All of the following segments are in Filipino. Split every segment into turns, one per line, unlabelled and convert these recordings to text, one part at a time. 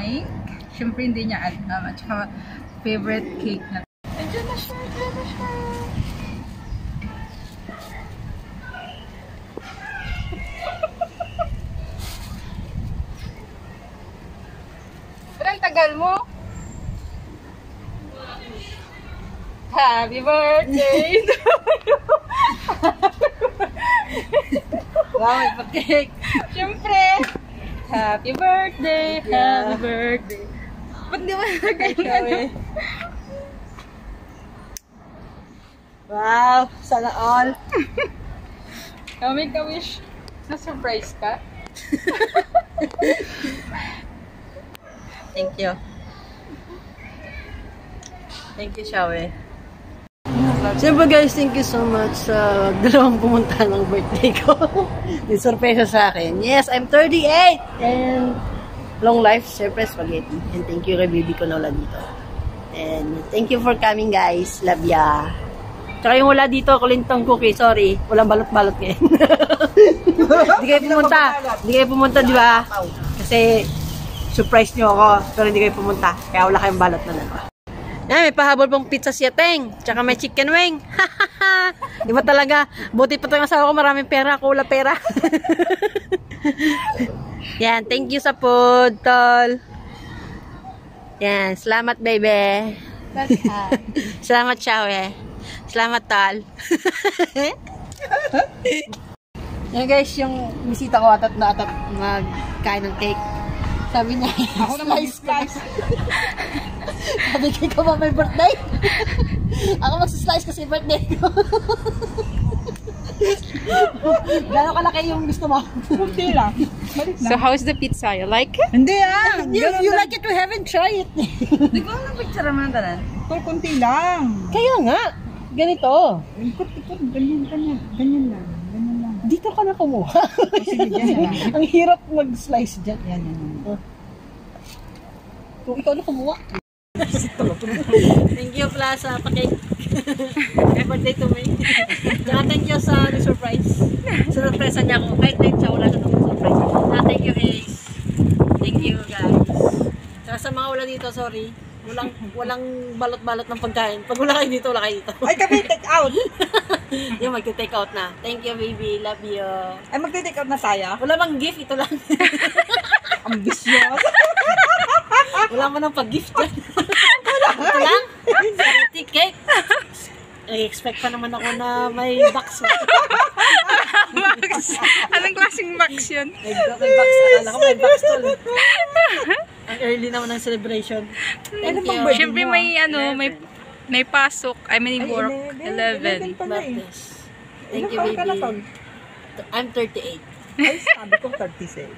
drink. Siyempre hindi niya alam. At saka favorite cake na. Andiyan na siya. Ang tagal mo. Happy birthday to you. Wow, may pa-cake. Siyempre. Happy birthday. Happy birthday. Ba't di mo nagay ka?
Wow, sana all.
Make a wish. Na-surprise ka?
Thank you. Thank you, Shawe. Siyempre guys, thank you so much sa dalawang pumunta ng birthday ko. Yung sorpresa sa akin. Yes, I'm 38! And long life, siyempre spaghetti. And thank you kay baby ko na wala dito. And thank you for coming guys. Love ya. Tsaka yung wala dito, kulintang cookie. Sorry, walang balot-balot ngayon. Hindi kayo pumunta. Hindi kayo pumunta, di ba? Kasi surprise nyo ako. Pero hindi kayo pumunta. Kaya wala kayong balot na naman. Yan, may pahabol pong pizza siya, Teng. Tsaka may chicken wing. Di ba talaga? Buti pa itong asawa ko, maraming pera. Ako wala pera. Yan, thank you sa food, tol. Yan, salamat, baby. Salamat, Shawe. Salamat, tol. Yan, guys, yung bisita ko atat na atat magkain ng cake. Sabi niya, ako na mag-slice. Sabi ko ba may birthday? Ako mag-slice kasi birthday ko. Gano'n kalaki yung gusto mo?
Kunti lang. So how's the pizza? You like it?
Hindi You like it, we haven't tried it.
Hindi ko lang picture naman tanan. Kunti lang.
Kaya nga. Ganito.
Ikot, ganyan lang.
Dito ka na kumuha.
Sige, ganyan lang.
Ang hirap mag-slice dyan.
Yan.
Kung ikaw na kumuha. Thank you, Plaza. Pa-cake. Birthday to me. Thank you sa surprise. Sa surpresa niya ako. Kahit night siya, wala na itong surprise. Thank you, Ace. Thank you, guys. Saka sa mga wala dito, sorry. Walang balot-balot ng pagkain. Pag wala kayo dito, wala kayo dito.
Ay, kami take out.
Yung mag-take out na. Thank you, baby. Love you.
Ay, mag-take out na saya?
Wala bang gift? Ito lang.
Ambitious.
Wala mo nang pag-gift dyan. Ito lang. Charity cake. I-expect pa naman ako na may box.
Box? Anong klaseng box yun?
May box. Akala ko may box tol. Ang early naman ng celebration. Thank you.
Siyempre may pasok. I mean, work. 11.
Thank you, baby. I'm 38.
Ay, sabi ko 37.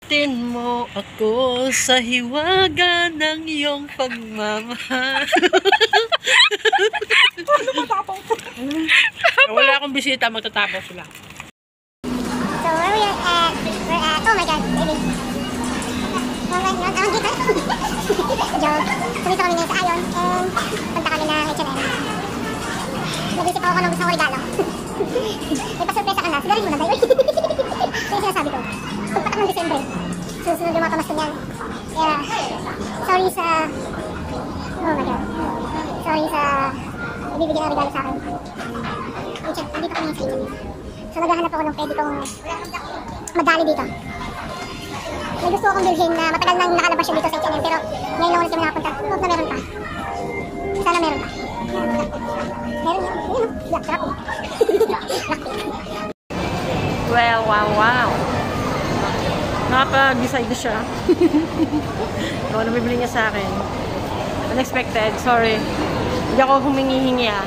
Tin mo ako sa hiwaga ng iyong pagmamahal.
Ano matapang ko?
Wala akong bisita, magtatapos sila.
So where we are at, oh my god, baby. Joke. Pumunta kami ngayon sa Ayon and punta kami na H&M. Nag-isip ako kung gusto ko regalo. May pa-surpresa ka na, sigarin mo na tayo. Ito yung sinasabi ko. Pagpatak ng December, susunod yung mga pamasko niyan. Kaya, sorry sa, oh my god. Sorry sa ibibigyan ng regalo sa akin. Nandito kami sa H&M. So naghahanap ako ng pwede kong madali dito. May gusto akong bilhin na matagal nang nakalabas siya dito sa H&M pero ngayon lang ulit kami nakapunta. Huwag na meron pa. Sana meron pa. Meron yun. Yeah, sarap eh.
Well, wow. Nakapag-decide na siya. Ikaw na bibili niya sa akin. Unexpected, sorry. Hindi ako humingi-hingi ah.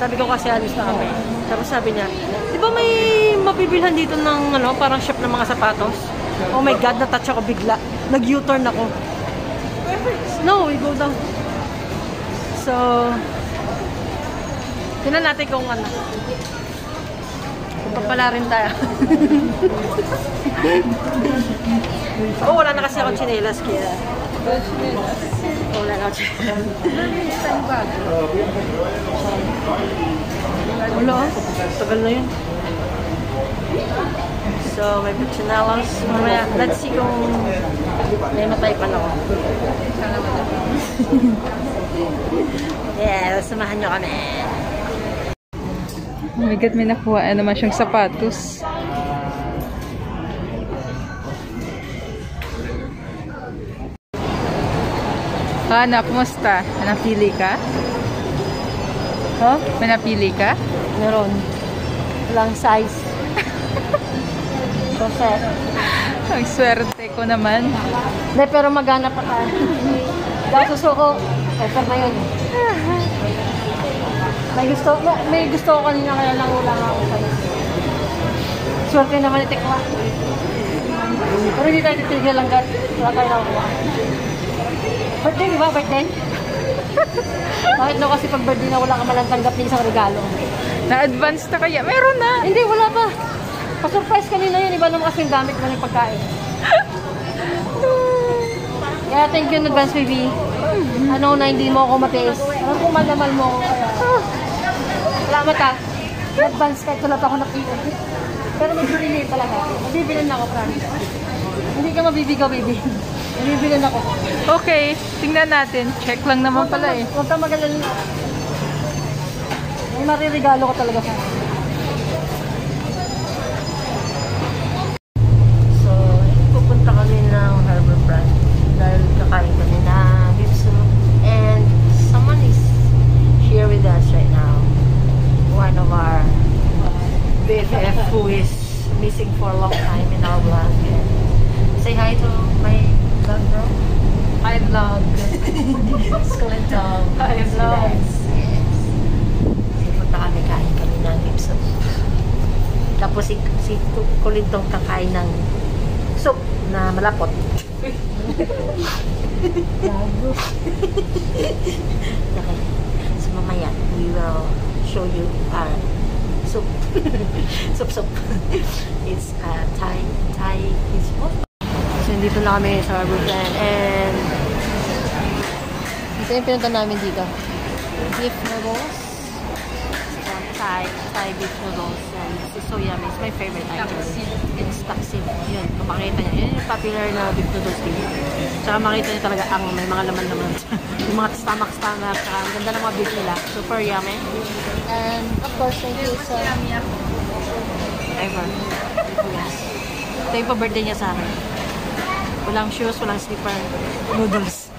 Sabi ko kasi alis na kami. Tapos sabi niya, di ba may mabibilhan dito ng parang shop ng mga sapatos? Oh my God, natouch ako bigla. Nag-U-turn ako. No, we go down. So, tingnan natin kung ano. Kung papala rin tayo. Oh, wala na kasi akong chinelas kaya. Oh, wala na akong chinelas. Wala, tagal na yun. So, may chinelas. Mamaya, let's see kung may matay pa na ako. Yeah, samahan nyo kami.
Oh my God, may nakuha naman siyang sapatos. Hana, kumusta? Napili ka?
Huh?
May napili ka?
Meron. Lang size. So, set.
Ang swerte ko naman.
Hindi, pero magana pa tayo. Dahil susuko. Pepper na yun. May gusto ko kanina kaya lang ulang ako sa'yo. Swerte naman ni Tekla. Pero hindi tayo titigil lang wala tayo lang ulang. Birthday, di ba? Birthday? Bakit no? Kasi pag birthday na wala ka malang tanggap ng isang regalo.
Na-advance na kaya? Meron na!
Hindi, wala pa. Pa-surprise kanina yun. Iba naman kasi yung gamit mo ng pagkain. Kaya thank you in advance, baby. Ano na hindi mo ako matiis. Alam ko malamal mo ako. Salamat ah. In advance kahit wala pa ako nakita. Pero mag-relate talaga. Mabibilan ako, promise. Hindi ka mabibigaw, baby. Mabibilan ako.
Okay, tingnan natin. Check lang naman pala eh.
Huwag kang mag-alala. May mariregalo ko talaga sa akin. So, pupunta kami ng Harbourfront dahil kakain kami na beef soup and someone is here with us right now. One of our BFF who is missing for a long time in our vlog. And say hi to my vlog, bro. Hi, vlog. Skulintong. Hi, vlog. Yes. Punta kami, kain kami ng beef soup. Tapos si Kulintong kakain ng soup na malapot. Okay. So mamaya, we will show you our soup. soup. It's Thai is what? So dito na kami sa Harbourfront and ito yung pinunta namin dito. Beef noodles. Thai beef noodles and this is so yummy. It's my favorite item. It's taksim. Yun, kung makita nyo. Yun yung popular na beef noodles dito. Tsaka makita nyo talaga ang may mga laman-laman. Yung mga stomach. Tsaka ang ganda ng mga beef nila. Super yummy. And of course, thank you so Ivan. Yes. Ito yung pa-birthday niya sa akin. Walang shoes, walang slipper. Noodles.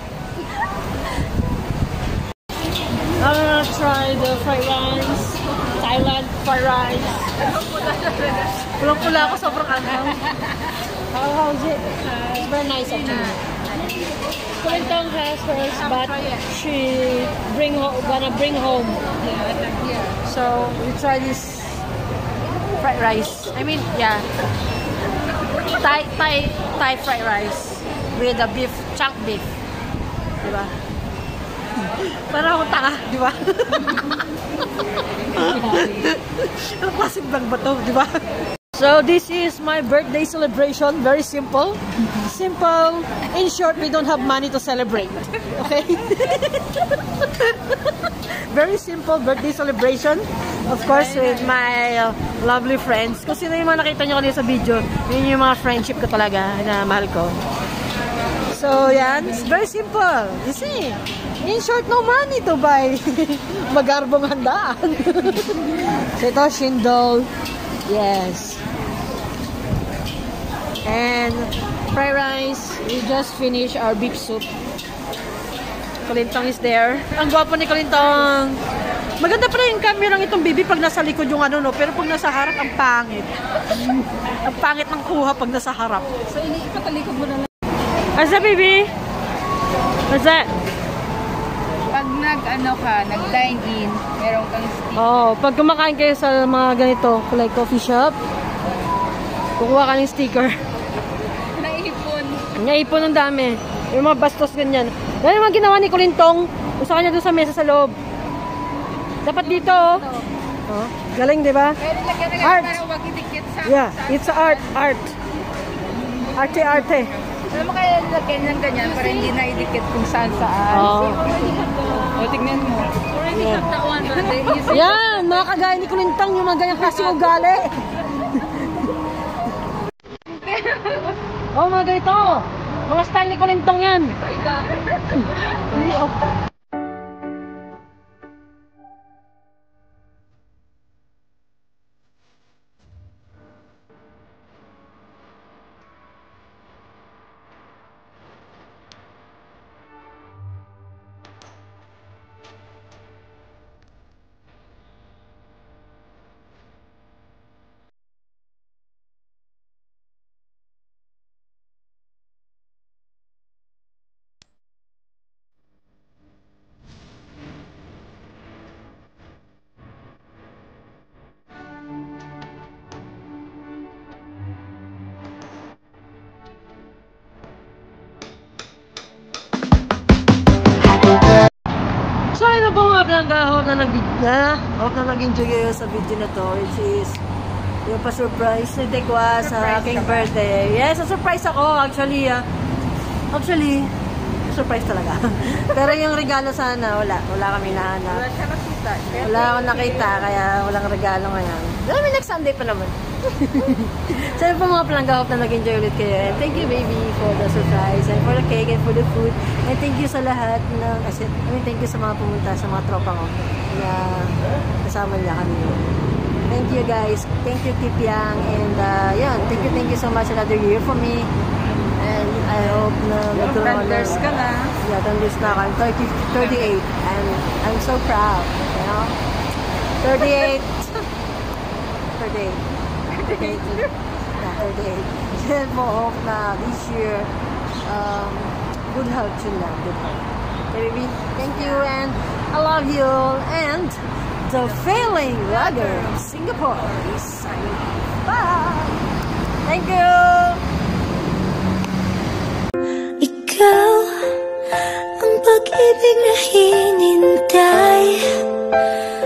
I'm gonna try the fried rice. Thailand fried rice. Pulang-pula ako, sobrang anghang. How's it? It's very nice actually. Kulintong has first, but she gonna bring home. So we try this fried rice. I mean, yeah, Thai fried rice with the beef, chunk beef. Diba? Para akong tanga, di ba? Ang klaseng vlog ba to, di ba? So, this is my birthday celebration. Very simple. Simple. In short, we don't have money to celebrate. Okay? Very simple birthday celebration. Of course, with my lovely friends. Kung sino yung mga nakita nyo kanina sa video, yun yung mga friendship ko talaga na mahal ko. So, yan. It's very simple. You see? In short, no money to buy magarbong handaan. So, ito, Shindol. Yes. And fried rice. We just finished our beef soup. Kulintong is there. Ang gwapo ni Kulintong. Maganda pala yung camera ng itong baby pag nasa likod yung ano, no? Pero pag nasa harap, ang pangit. Ang pangit ng kuha pag nasa harap.
So, ipatalikod mo na lang.
What's that, baby? What's that?
Pag nag-dine in, meron kang stick.
Oh, pag kumakain kayo sa mga ganito, like coffee shop, kukuha ka ng sticker.
Naipon.
Naipon ng dami. Yung mga bastos ganyan. Yan yung mga ginawa ni Kulintong. Gusto kanya doon sa mesa sa loob. Dapat dito, oh. Oh, galing, di ba?
Pero lagyan na
Art.
para wag idikit sa...
Yeah, it's art. Arte.
Alam mo kaya lagyan ng ganyan para hindi na idikit kung saan-saan.
Oh.
O, tignan mo.
Yeah. Yan, mga kagaya ni Kulintong, yung mga ganyang klaseng ugali. Oh, mga ganito. Mga style ni Kulintong yan. So, ano po mga plangga, hope na nag-enjoy kayo sa video na to, which is yung pa-surprise ni Tekwa sa aking birthday. Yes, surprise ako, actually, surprise talaga. Pero yung regalo sana, wala kami nahanap.
Wala siya nakita.
Wala akong nakita, kaya walang regalo ngayon. Pero may next Sunday pa naman. So, yun po mga plangga, hope na nag-enjoy ulit kayo. And thank you, baby, for the surprise, and for the cake, and for the food. And thank you sa lahat ng, thank you sa mga pumunta, sa mga tropa ko, na kasama niya kami. Thank you, guys. Thank you, Tip Yang. And, yan, thank you so much another year for me. And I hope na magkaroon
Tenders ka na.
Yeah, tenders na ako. I'm 38. And I'm so proud. You know? 38. 38. Yeah, 38. Then mo hope na this year, good health yun lang. Good health. Okay, baby? Thank you and I love you. And the Failing Lager of Singapore is signing off. Bye! Thank you!
Ikaw ang pag-ibig na hinin